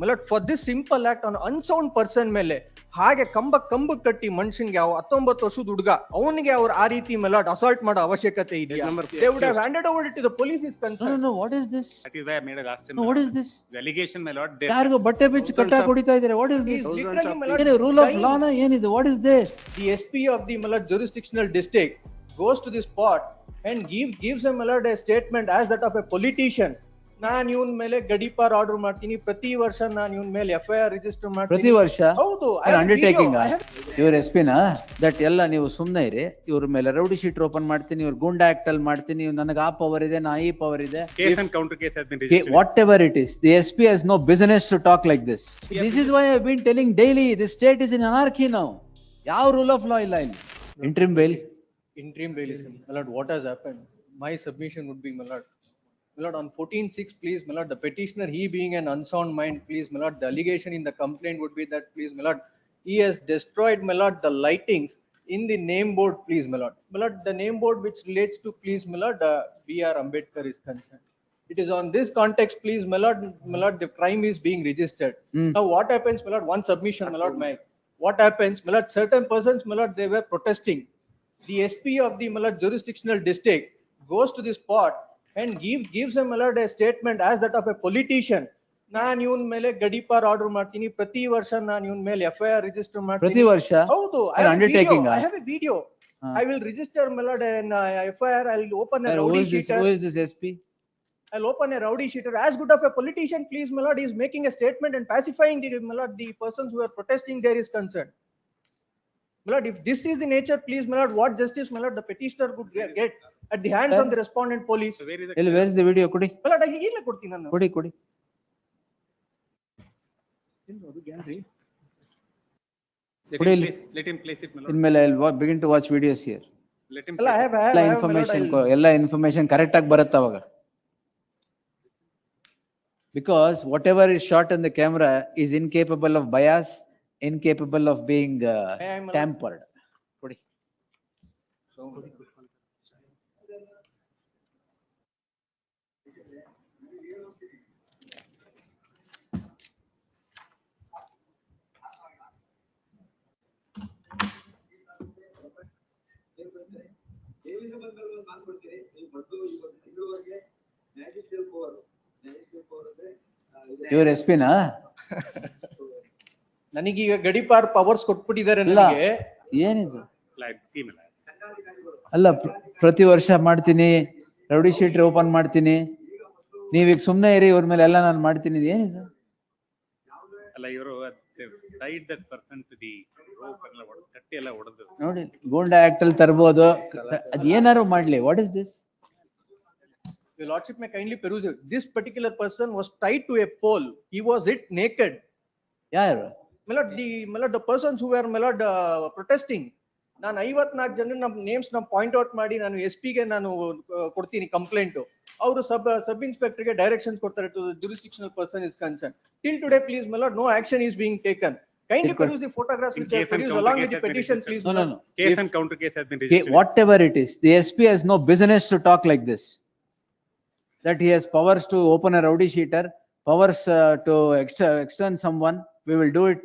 ಮಲಟ್ for this simple act on unsound person ಮೇಲೆ ಹಾಗೆ ಕಂಬ ಕಟ್ಟಿ ಮನುಷ್ಯನ್ಗೆ 19 ವರ್ಷದ ಹುಡುಗ ಅವನಿಗೆ ಅವ್ರು ಆ ರೀತಿ ಮಲಟ್ ಅಸಾಲ್ಟ್ ಮಾಡೋ ಅವಶ್ಯಕತೆ ಇದೆಯಾ? They would have handed over it to the police is concerned. No, what is this? That is why I made a last time. No, what is this? The allegation, my lord. ಯಾರಿಗೂ ಬಟ್ಟೆ ಬಿಚ್ಚಿ ಕಟ್ಟಾಕ್ ಹೊಡಿತಾ ಇದ್ದಾರೆ. What is this? He's literally ಮಲಟ್ ಏನು rule of law ನ ಏನಿದೆ? What is this? The SP of the ಮಲಟ್ jurisdictional district goes to the spot and gives a ಮಲಟ್ a statement as that of a politician. ನಾನ್ ಇವನ್ ಮೇಲೆ ಗಡೀಪಾರ್ order ಮಾಡ್ತೀನಿ, ಪ್ರತಿ ವರ್ಷ ನಾನ್ ಇವನ್ ಮೇಲೆ FIR register ಮಾಡ್ತೀನಿ. ಪ್ರತಿ ವರ್ಷ? ಹೌದು. ಅಂಡರ್ಟೇಕಿಂಗ್ ಇವ್ರ SP ನ ದಟ್ ಎಲ್ಲ ನೀವು ಸುಮ್ನೆ ಇರಿ, ಇವ್ರ ಮೇಲೆ ರೌಡಿ ಶೀಟ್ ಓಪನ್ ಮಾಡ್ತೀನಿ, ಇವ್ರ ಗುಂಡಾ ಆಕ್ಟ್ ಅಲ್ಲಿ ಮಾಡ್ತೀನಿ, ನನಗೆ ಆ ಪವರ್ ಇದೆ, ನಾ ಈ ಪವರ್ ಇದೆ. Case and counter case has been registered. Whatever it is, the SP has no business to talk like this. This is why I've been telling daily, this state is in anarchy now. ಯಾವ rule of law ಇಲ್ಲ ಇಲ್ಲಿ. Interim bail is Malad, what has happened? My submission would be Malad, on 14/6, please Malad, the petitioner, he being an unsound mind, please Malad, the allegation in the complaint would be that please Malad, he has destroyed Malad the lightings in the name board, please Malad, the name board which relates to please Malad, B.R. Ambedkar is concerned. It is on this context, please Malad, the crime is being registered. Now what happens Malad, one submission Malad, what happens Malad, certain persons Malad, they were protesting. The SP of the Malad jurisdictional district goes to the spot and gives a Malad a statement as that of a politician. ನಾನ್ ಇವನ್ ಮೇಲೆ ಗಡೀಪಾರ್ order ಮಾಡ್ತೀನಿ, ಪ್ರತಿ ವರ್ಷ ನಾನ್ ಇವನ್ ಮೇಲೆ FIR register ಮಾಡ್ತೀನಿ. ಪ್ರತಿ ವರ್ಷ? ಹೌದು. Undertaking. I have a video. I will register Malad an FIR. I will open a rowdy sheeter. Who is this SP? I'll open a rowdy sheeter. As good of a politician, please Malad, is making a statement and pacifying the Malad, the persons who are protesting there is concerned. Malad, if this is the nature, please Malad, what justice Malad the petitioner could get at the hands of the respondent police? So where is the? Where is the video? ಕೊಡಿ Malad, ಈಗಲೇ ಕೊಡ್ತೀನಿ ನಾನು. ಕೊಡಿ. Let him place it, my lord. ಇನ್ಮೇಲೆ I'll begin to watch videos here. Let him. ಅಲ್ಲ, place I have ಎಲ್ಲ information correct ಆಗಿ ಬರುತ್ತೆ ಅವಾಗ. Because whatever is shot on the camera is incapable of bias, incapable of being tampered. ಕೊಡಿ. ಇವ್ರ SP ನಾ? ನನಗೀಗ ಗಡೀಪಾರ್ ಪವರ್ಸ್ ಕೊಟ್ಬಿಟ್ಟಿದ್ದಾರೆ ಇಲ್ಲ. ನನಗೆ. ಏನಿದು? like team. ಅಲ್ಲ, ಪ್ರತಿ ವರ್ಷ ಮಾಡ್ತೀನಿ, ರೌಡಿ ಶೀಟ್ ಓಪನ್ ಮಾಡ್ತೀನಿ, ನೀವೀಗ ಸುಮ್ನೆ ಇರಿ, ಇವ್ರ ಮೇಲೆ ಎಲ್ಲ ನಾನು ಮಾಡ್ತೀನಿ, ಏನಿದು? ಅಲ್ಲ, ಇವರು tied that person to the rope ಎಲ್ಲ ಕಟ್ಟಿ ಎಲ್ಲ ಹೊಡೆದು. ನೋಡಿ, ಗೂಂಡಾ ಆಕ್ಟ್ ಅಲ್ಲಿ ತರ್ಬೋದು, ಅದ್ ಏನಾರು ಮಾಡ್ಲಿ. What is this? Your lordship may kindly peruse it. This particular person was tied to a pole. He was hit naked. ಯಾರು? Malad, the persons who were Malad protesting. ನಾನು 54 ಜನ ನಮ್ಮ ನೇಮ್ಸ್ ನ ಪಾಯಿಂಟ್ ಔಟ್ ಮಾಡಿ ನಾನು SP ಗೆ ನಾನು ಕೊಡ್ತೀನಿ ಕಂಪ್ಲೇಂಟ್. ಅವರು ಸಬ್ ಇನ್ಸ್ಪೆಕ್ಟರ್ ಗೆ ಡೈರೆಕ್ಷನ್ಸ್ ಕೊಡ್ತಾರೆ to the jurisdictional person is concerned. Till today, please Malad, no action is being taken. Kindly produce the photographs which are produced along with the petition, please. No. Case and counter case has been registered. Whatever it is, the SP has no business to talk like this. That he has powers to open a rowdy sheeter, powers to extend someone, we will do it.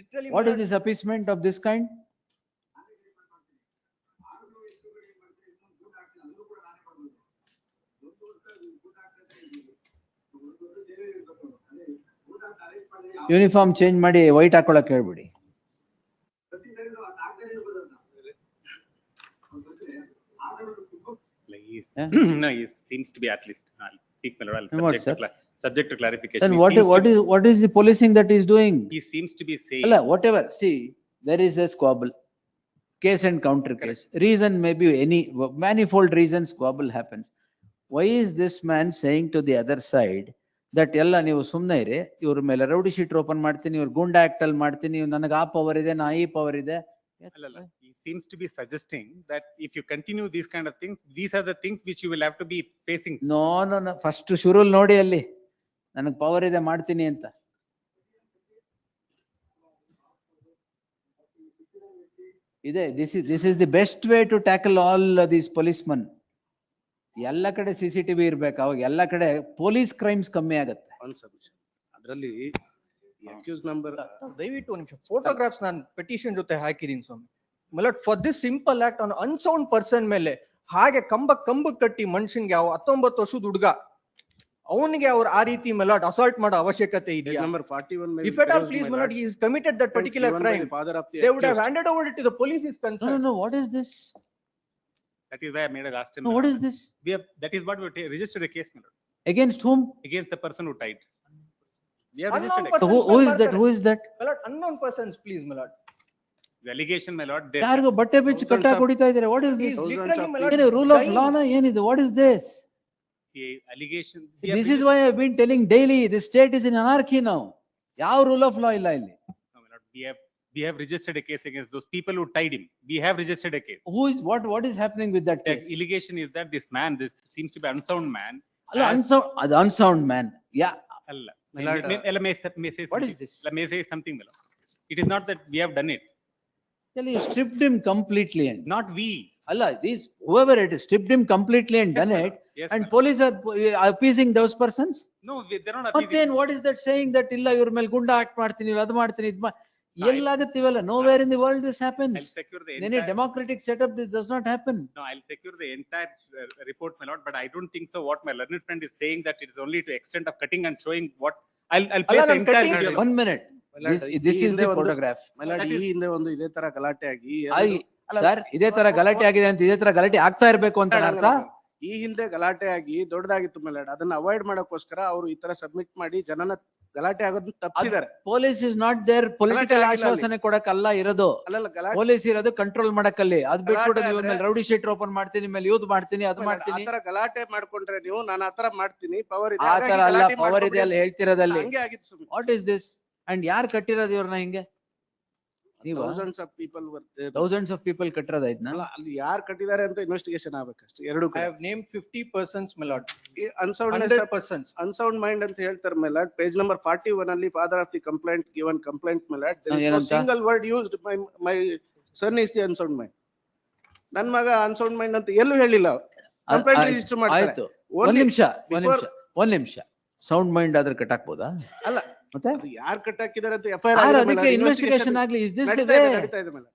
Literally, What is Malad, this appeasement of this kind? Uniform change ಮಾಡಿ white ಹಾಕೊಳಕ್ ಹೇಳ್ಬಿಡಿ. Like no, he seems to be at least. I'll speak, my lord. And what, Subject to clarification. Then He seems to what is the policing that is doing? He seems to be saying. Alla, whatever, see, there is a squabble, case and counter case. Reason may be any, manifold reasons squabble happens. Why is this man saying to the other side that ಎಲ್ಲ ನೀವು ಸುಮ್ನೆ ಇರಿ, ಇವ್ರ ಮೇಲೆ rowdy sheet open ಮಾಡ್ತೀನಿ, ಇವ್ರ goonda act ಅಲ್ಲಿ ಮಾಡ್ತೀನಿ, ನನಗೆ ಆ ಪವರ್ ಇದೆ, ನಾ ಈ ಪವರ್ ಇದೆ. He seems to be suggesting that if you continue these kind of things, these are the things which you will have to be facing. No, first ಶುರುಲ್ ನೋಡಿ ಅಲ್ಲಿ ನನಗ್ ಪವರ್ ಇದೆ ಮಾಡ್ತೀನಿ ಅಂತ. ಇದೆ, this is the best way to tackle all these policemen. ಎಲ್ಲ ಕಡೆ CCTV ಇರ್ಬೇಕು, ಅವಾಗ ಎಲ್ಲ ಕಡೆ ಪೊಲೀಸ್ ಕ್ರೈಮ್ಸ್ ಕಮ್ಮಿ ಆಗತ್ತೆ. ಅದರಲ್ಲಿ accused number. ದಯವಿಟ್ಟು ಒಂದು ನಿಮಿಷ ಫೋಟೋಗ್ರಾಫ್ಸ್ ನಾನು ಪೆಟಿಷನ್ ಜೊತೆ ಹಾಕಿದೀನಿ ಸ್ವಾಮಿ. Mulct for this simple act on unsound person ಮೇಲೆ ಹಾಗೆ ಕಂಬ ಕಟ್ಟಿ ಮನುಷ್ಯನ್ಗೆ 19 ವರ್ಷದ ಹುಡುಗ ಅವನಿಗೆ ಅವ್ರು ಆ ರೀತಿ ಮಲಾಟ್ ಅಸಾಲ್ಟ್ ಮಾಡೋ ಅವಶ್ಯಕತೆ Page ಇದೆಯಾ? number 41 may If be at all, produced, please, my my lord, lord. he has committed that particular Given by crime. the father of the They would have accused. handed over it to the police is No, no, concerned. no, what is this? That is why I made a last time. No, what is this? We have, that is what we registered a case, my lord, Against whom? against the person who died. We have Unknown registered a person. case. Who is that? Who is that? My lord, unknown persons, please, my lord. The allegation, my lord, there. ಯಾರಿಗೋ ಬಟ್ಟೆ ಬಿಚ್ಚಿ Thousands ಕಟ್ಟಾಕ್ of- ಹೊಡಿತಾ ಇದಾರೆ. What is He this? is Thousands literally, of my lord, ಏನು rule of dying. law na ಏನಿದು? What is this? The allegation. we have This is why I have been telling daily, the state is in anarchy now. ಯಾವ rule of law ಇಲ್ಲ ಇಲ್ಲಿ. No, my lord, we have registered a case against those people who tied him. We have registered a case. Who is, what is happening with that The case? allegation is that this man, this seems to be unsound man. ಅಲ್ಲ has- unsound man. Yeah, ಅಲ್ಲ. My lord, May say what is something. this? May say something, my lord. It is not that we have done it, Tell you stripped him completely and, not we. ಅಲ್ಲ, these, whoever it is, stripped him completely and done my it. lord. Yes, And my lord. police are appeasing those persons? No, they're not appeasing. ಮತ್ತೇನ್, what is that saying that ಇಲ್ಲ ಇವ್ರ ಮೇಲೆ ಗುಂಡ act ಮಾಡ್ತೀನಿ, ಅದು ಮಾಡ್ತೀನಿ, ಇದು No, I- ಎಲ್ಲಾಗತ್ತಿವಲ್ಲ? Nowhere in the world this I'll happens. secure the In any entire, democratic setup, this does not happen. no, I'll secure the entire report, my lord, but I don't think so. What my learned friend is saying that it is only to extent of cutting and showing what, I'll place the ನಾನು entire cutting- video. One minute. My lord, This ಈ is ಹಿಂದೆ the ಒಂದು- photograph. My lord, That ಈ is- ಹಿಂದೆ ಒಂದು ಇದೇ ತರ ಗಲಾಟೆ ಆಗಿ ಸರ್, ಇದೇ ತರ ಗಲಾಟೆ ಆಗಿದೆ ಅಂತ ಇದೇ ತರ ಗಲಾಟೆ ಆಗ್ತಾ ಇರ್ಬೇಕು ಅಂತ ಅರ್ಥ? ಈ ಹಿಂದೆ ಗಲಾಟೆ ಆಗಿ ದೊಡ್ಡದಾಗಿತ್ತು my lord. ಅದನ್ನ ಅವಾಯ್ಡ್ ಮಾಡಕ್ಕೋಸ್ಕರ ಅವರು ಈ ತರ ಸಬ್ಮಿಟ್ ಮಾಡಿ ಜನನ ಗಲಾಟೆ ಆಗೋದನ್ನ ತಪ್ಪಿದ್ದಾರೆ. Police is not there political ಆಗಿಲ್ಲ ಅಲ್ಲಿ. ಆಶ್ವಾಸನೆ ಕೊಡಕ್ಕಲ್ಲ ಇರೋದು. ಅಲ್ಲಲ್ಲ ಗಲಾಟೆ ಪೊಲೀಸ್ ಇರೋದು ಕಂಟ್ರೋಲ್ ಮಾಡಕ್ಕಲ್ಲಿ. ಅದ್ ಬಿಟ್ಬಿಟ್ಟು ಗಲಾಟೆ ಇವ್ರ ಮೇಲೆ ಆದ್ರೆ- ರೌಡಿ ಶೀಟರ್ ಓಪನ್ ಮಾಡ್ತೀನಿ, ಮೇಲೆ ಯೂತ್ ಮಾಡ್ತೀನಿ, ಅದ್ ಮಾಡ್ತೀನಿ. ಆತರ ಗಲಾಟೆ ಮಾಡ್ಕೊಂಡ್ರೆ ನೀವು ನಾನು ಆತರ ಮಾಡ್ತೀನಿ ಪವರ್ ಇದೆ ಆ ಹಾಗಾಗಿ ತರ ಅಲ್ಲ, ಗಲಾಟೆ ಪವರ್ ಮಾಡ್ಕೊಬಿಡಿ ಇದೆ ಅಲ್ಲಿ ಹೇಳ್ತಿರೋದಲ್ಲಿ. ಹಂಗೆ ಆಗಿತ್ತು ಸುಮ್ನೆ. What is this? ಅಂಡ್ ಯಾರು ಕಟ್ಟಿರೋದು ಇವ್ರನ್ನ ಹಿಂಗೆ? ನೀವು Thousands of people were there. Thousands of people ಕಟ್ಟಿರೋದ ಇದನ್ನ? ಅಲ್ಲ, ಅಲ್ಲಿ ಯಾರು ಕಟ್ಟಿದ್ದಾರೆ ಅಂತ ಇನ್ವೆಸ್ಟಿಗೇಷನ್ ಆಗ್ಬೇಕಷ್ಟೇ ಎರಡು I have named 50 persons, my lord. Unsound 100 persons. Unsound mind ಅಂತ ಹೇಳ್ತಾರೆ ಮೇಲಾಡ್ ಪೇಜ್ ನಂಬರ್ 41 ಅಲ್ಲಿ father of the complaint given complaint my lord ಏನಂತ? Single word used my son is the unsound mind. ನನ್ ಮಗ ಅನ್ಸೌಂಡ್ ಮೈಂಡ್ ಅಂತ ಎಲ್ಲೂ ಹೇಳಿಲ್ಲ. Complaint register ಮಾಡ್ತಾರೆ. ಆಯ್ತು, Only before- ಒಂದ್ ನಿಮಿಷ. ಸೌಂಡ್ ಮೈಂಡ್ ಆದ್ರೆ ಕಟ್ಟಾಕ್ಬೋದಾ? ಅಲ್ಲ, ಮತ್ತೆ ಅದು ಯಾರು ಕಟ್ಟಾಕಿದ್ದಾರೆ ಅಂತ ಎಫ್ಐಆರ್ ಯಾರು ಅದಕ್ಕೆ ಇನ್ವೆಸ್ಟಿಗೇಷನ್ ಆಗ್ಲಿ? Is this the way? ನಡೀತಾ ಇದೆ ಮೇಲಾಡ್.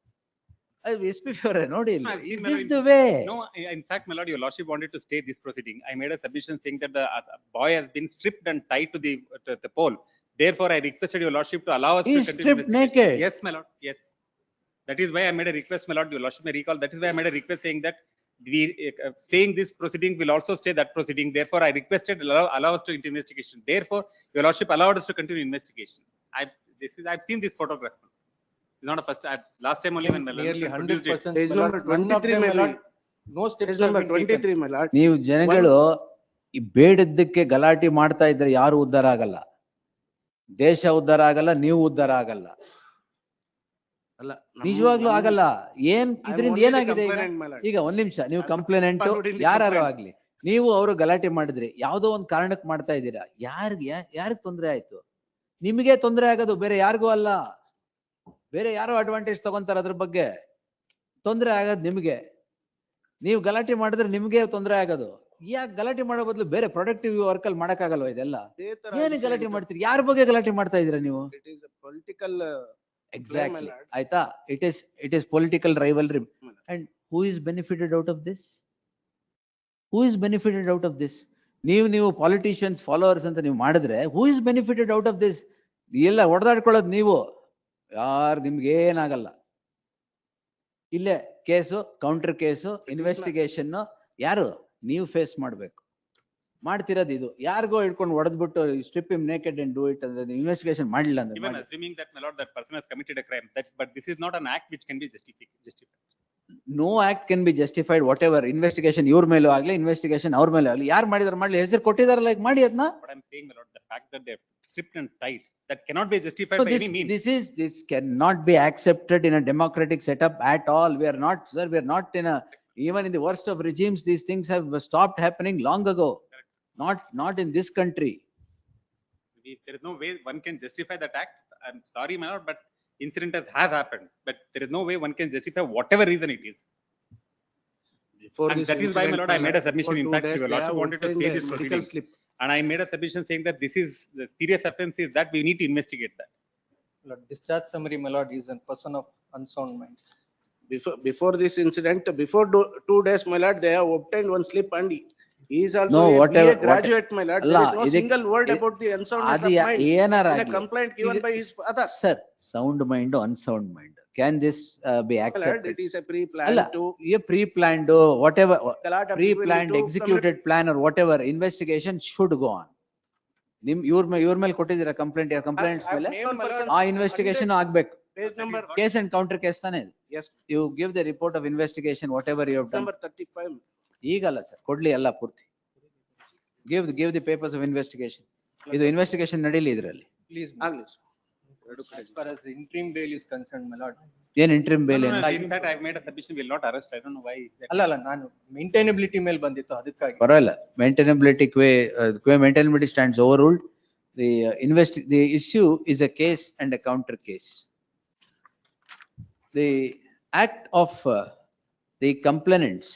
SP ಅವರೇ ನೋಡಿ ಇಲ್ಲಿ. I've seen Is my this lord- the way? No, in fact, my lord, your lordship wanted to stay this proceeding. I made a submission saying that the boy has been stripped and tied to the pole. Therefore, I requested your lordship to allow us to He's continue stripped investigation. naked. Yes, my lord, yes. That is why I made a request, my lord, your lordship may recall, that is why I made a request saying that we, staying this proceeding will also stay that proceeding. Therefore, I requested allow us to into investigation. Therefore, your lordship allowed us to continue investigation. I've seen this photograph. It's not a first, last time only when my learned Nearly friend 100 produced it. persons. Page my lord. number None of 23 them, my may lord, be- no steps Page have number been taken. 23 ಮೇಲಾಡ್. ನೀವು ಜನಗಳು ಈ ಬೇಡದ್ದಕ್ಕೆ ಗಲಾಟೆ ಮಾಡ್ತಾ ಇದ್ರೆ ಯಾರು ಉದ್ಧಾರ ಆಗಲ್ಲ. ದೇಶ ಉದ್ಧಾರ ಆಗಲ್ಲ, ನೀವು ಉದ್ಧಾರ ಆಗಲ್ಲ. ಅಲ್ಲ, ನಿಜವಾಗ್ಲೂ ಆಗಲ್ಲ. ಇದರಿಂದ only the ಏನಾಗಿದೆ ಈಗ? complainant, my lord. ಈಗ ಒಂದ್ ನಿಮಿಷ, ನೀವು ಕಂಪ್ಲೇನೆಂಟ್ forwarding the ಯಾರು complaint. ಆಗ್ಲಿ, ನೀವು ಅವರು ಗಲಾಟೆ ಮಾಡಿದ್ರಿ, ಯಾವ್ದೋ ಒಂದ್ ಕಾರಣಕ್ಕೆ ಮಾಡ್ತಾ ಇದ್ದೀರಾ. ಯಾರಿಗ್ ತೊಂದ್ರೆ ಆಯ್ತು? ನಿಮಗೆ ತೊಂದ್ರೆ ಆಗೋದು, ಬೇರೆ ಯಾರಿಗೂ ಅಲ್ಲ. ಬೇರೆ ಯಾರೋ ಅಡ್ವಾಂಟೇಜ್ ತಗೊಂತಾರ ಅದ್ರ ಬಗ್ಗೆ. ತೊಂದ್ರೆ ಆಗೋದು ನಿಮ್ಗೆ. ನೀವು ಗಲಾಟೆ ಮಾಡಿದ್ರೆ ನಿಮ್ಗೆ ತೊಂದ್ರೆ ಆಗೋದು. ಯಾಕೆ ಗಲಾಟೆ ಮಾಡೋ ಬದಲು ಬೇರೆ ಪ್ರೊಡಕ್ಟಿವ್ ವರ್ಕ್ ಅಲ್ಲಿ ಮಾಡಕ್ಕಾಗಲ್ವಾ ಇದೆಲ್ಲ? ಅದೇ ತರ ಏನು ಗಲಾಟೆ ಮಾಡ್ತೀರಿ? ಯಾರ ಬಗ್ಗೆ ಗಲಾಟೆ ಮಾಡ್ತಾ ಇದೀರಾ ನೀವು? It is a political Exactly. lord. ಆಯ್ತಾ? It is political rivalry. Hmm. And who is benefited out of this? Who is benefited out of this? ನೀವು politicians followers ಅಂತ ನೀವು ಮಾಡಿದ್ರೆ who is benefited out of this? ಎಲ್ಲ ಹೊಡೆದಾಡ್ಕೊಳ್ಳೋದು ನೀವು. ನಿಮ್ಗೆ ಏನಾಗಲ್ಲ. ಇಲ್ಲೇ ಕೇಸು, ಕೌಂಟರ್ ಕೇಸು, ಇನ್ವೆಸ್ಟಿಗೇಷನ್ ಯಾರು? ನೀವು ಫೇಸ್ ಮಾಡ್ಬೇಕು. ಮಾಡ್ತಿರೋದು ಇದು. ಯಾರಿಗೋ ಹಿಡ್ಕೊಂಡು ಹೊಡೆದ್ಬಿಟ್ಟು strip him naked and do it ಅಂದ್ರೆ ಇನ್ವೆಸ್ಟಿಗೇಷನ್ ಮಾಡಿಲ್ಲ ಅಂದ್ರೆ Even ಮಾಡಿ. assuming that, my lord, that person has committed a crime, but this is not an act which can be justified. No act can be justified. Whatever investigation ಇವ್ರ ಮೇಲೂ ಆಗ್ಲಿ, investigation ಅವ್ರ ಮೇಲೆ ಆಗ್ಲಿ, ಯಾರು ಮಾಡಿದಾರೆ ಮಾಡ್ಲಿ, ಹೆಸರು ಕೊಟ್ಟಿದಾರಲ್ಲ, ಈಗ ಮಾಡಿ ಅದನ್ನ. What I'm saying, my lord, the fact that they're stripped and tied, that cannot be justified by any means. This cannot be accepted in a democratic setup at all. We are not, sir, we are not in a, even in the worst of regimes, these things have stopped happening long ago. Not in this country. There is no way one can justify that act. I'm sorry, my lord, but incident has happened, but there is no way one can justify whatever reason it is. Before And this that is why, my incident, lord, I made a submission. for In 2 fact, days, your they lordship have wanted to obtained stay a this medical proceeding. slip. And I made a submission saying that this is the serious offense is that we need to investigate that. My lord, discharge summary, my lord, is a person of unsound mind. Before this incident, before 2 days, my lord, they have obtained one slip and he is also No, a whatever- BA graduate, my lord. There is ಅಲ್ಲ, no ಇದಕ್ಕೆ- single word ಇದ್- about the unsoundness ಅದು of mind ಏನಾರ in a ಆಗ್ಲಿ. complaint given ಈಗ by his father. Sir, sound mind, unsound mind. Can this be My lord, accepted? it is a ಅಲ್ಲ, pre-planned to. a pre-planned, whatever, A lot of people pre-planned, to executed plan or whatever, investigation should go on. ಇವ್ರ ಮೇಲೆ ಕೊಟ್ಟಿದ್ದೀರಾ complaint, complaints I have ಮೇಲೆ named, my lord, ಆ investigation ಆಗ್ಬೇಕು. Page number, case and counter case ತಾನೇ ಇದು. yes, You give the report of investigation, whatever you have done. number 35. ಈಗಲ್ಲ sir, ಕೊಡ್ಲಿ ಎಲ್ಲ ಪೂರ್ತಿ. Give the papers of investigation. ಇದು ಇನ್ವೆಸ್ಟಿಗೇಷನ್ ನಡೀಲಿ ಇದ್ರಲ್ಲಿ. Please, ಆಗ್ಲಿ. as far as interim bail is concerned, my lord. ಏನ್ ಇಂಟ್ರಿಮ್ ಬೇಲ್ ಏನು? In fact, I've made a submission, will not arrest. I don't know why. that- ಅಲ್ಲ, ನಾನು maintainability ಮೇಲೆ ಬಂದಿತ್ತು ಅದಕ್ಕಾಗಿ. ಪರವಾಗಿಲ್ಲ, maintainability, maintainability stands overruled. The issue is a case and a counter case. The act of the complainants,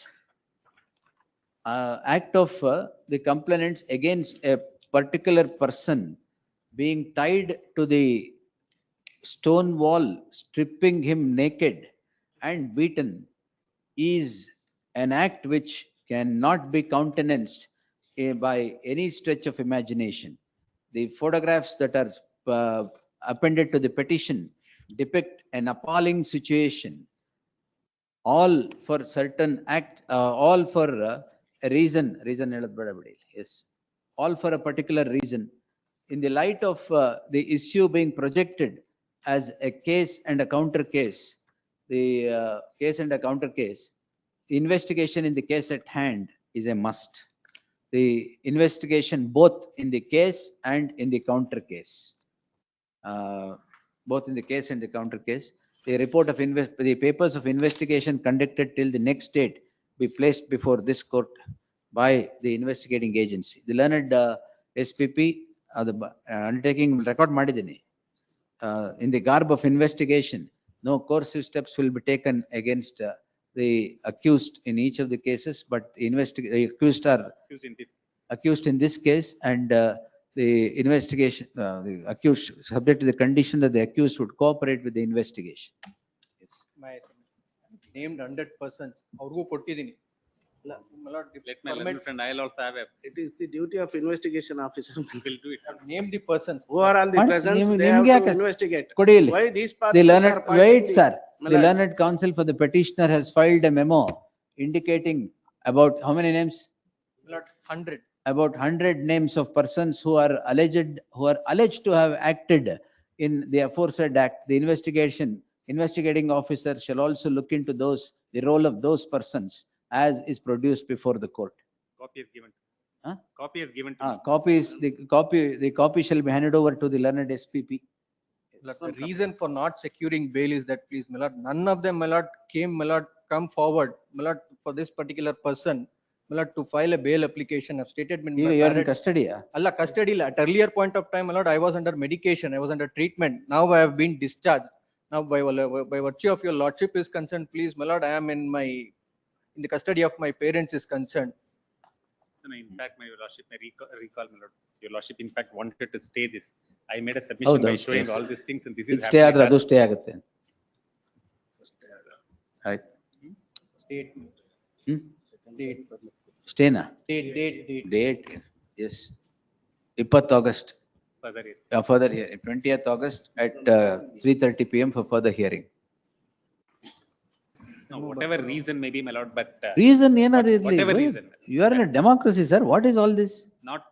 the complainants against a particular person being tied to the stone wall, stripping him naked and beaten is an act which cannot be countenanced by any stretch of imagination. The photographs that are appended to the petition depict an appalling situation. All for certain act, all for a reason ಹೇಳೋದ್ ಬೇಡ ಬಿಡಿ. Yes, all for a particular reason. In the light of the issue being projected as a case and a counter case, the case and a counter case, investigation in the case at hand is a must. The investigation both in the case and in the counter case. Both in the case and the counter case. The report of the papers of investigation conducted till the next date be placed before this court by the investigating agency. The learned SPP, the undertaking record ಮಾಡಿದ್ದೀನಿ. In the garb of investigation, no coercive steps will be taken against the accused in each of the cases, but the accused are Used in this. accused in this case, and the investigation, the accused, subject to the condition that the accused would cooperate with the investigation. Yes. My named 100 persons, ಅವ್ರಿಗೂ ಕೊಟ್ಟಿದ್ದೀನಿ. ಅಲ್ಲ, my lord, if Let my permit, learned friend, I'll also have a, It is the duty of investigation officer. will do it. name the persons. Who are all the What? presence, ನಿಮ್ಗೆ they have ಯಾಕೆ- to investigate. ಕೊಡಿ ಇಲ್ಲಿ. Why these The persons learned, are pointing wait, the- sir, My the lord, learned counsel for the petitioner has filed a memo indicating about how many names? My lord, 100. About 100 names of persons who are alleged to have acted in the aforesaid act. The investigating officer shall also look into the role of those persons as is produced before the court. Copy is given. Huh? Copy is given to me. The copy shall be handed over to the learned SPP. My lord, the reason for not securing bail is that, please, my lord, none of them, my lord, come forward, my lord, for this particular person, my lord, to file a bail application. I've stated in ಈಗ my you are in parent- custody. Allah, custody ಇಲ್ಲ. At earlier point of time, my lord, I was under medication, I was under treatment. Now I have been discharged. Now by virtue of your lordship is concerned, please, my lord, I am in the custody of my parents is concerned. No, in fact, my lordship may recall, my lord, your lordship in fact wanted to stay this. I made a submission by ಹೌದು, showing yes. all these things and this is stay ಆದ್ರೆ happening. ಅದು stay ಆಗುತ್ತೆ. ಆಯ್ತು. Date, hmm? date, ಸ್ಟೇನಾ? date. Date, yes. 20 August, Further here. further hearing, 20th August at 3:30 PM for further hearing. No, whatever reason may be, my lord, but Reason ಏನಾದ್ರು ಇರ್ಲಿ. whatever why- reason. You are in a democracy, sir. What is all this? Not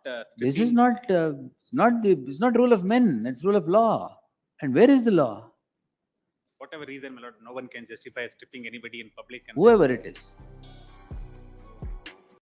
This is stripping- it's not rule of men, it's rule of law. And where is the law? whatever reason, my lord, no one can justify stripping anybody in public and Whoever it is.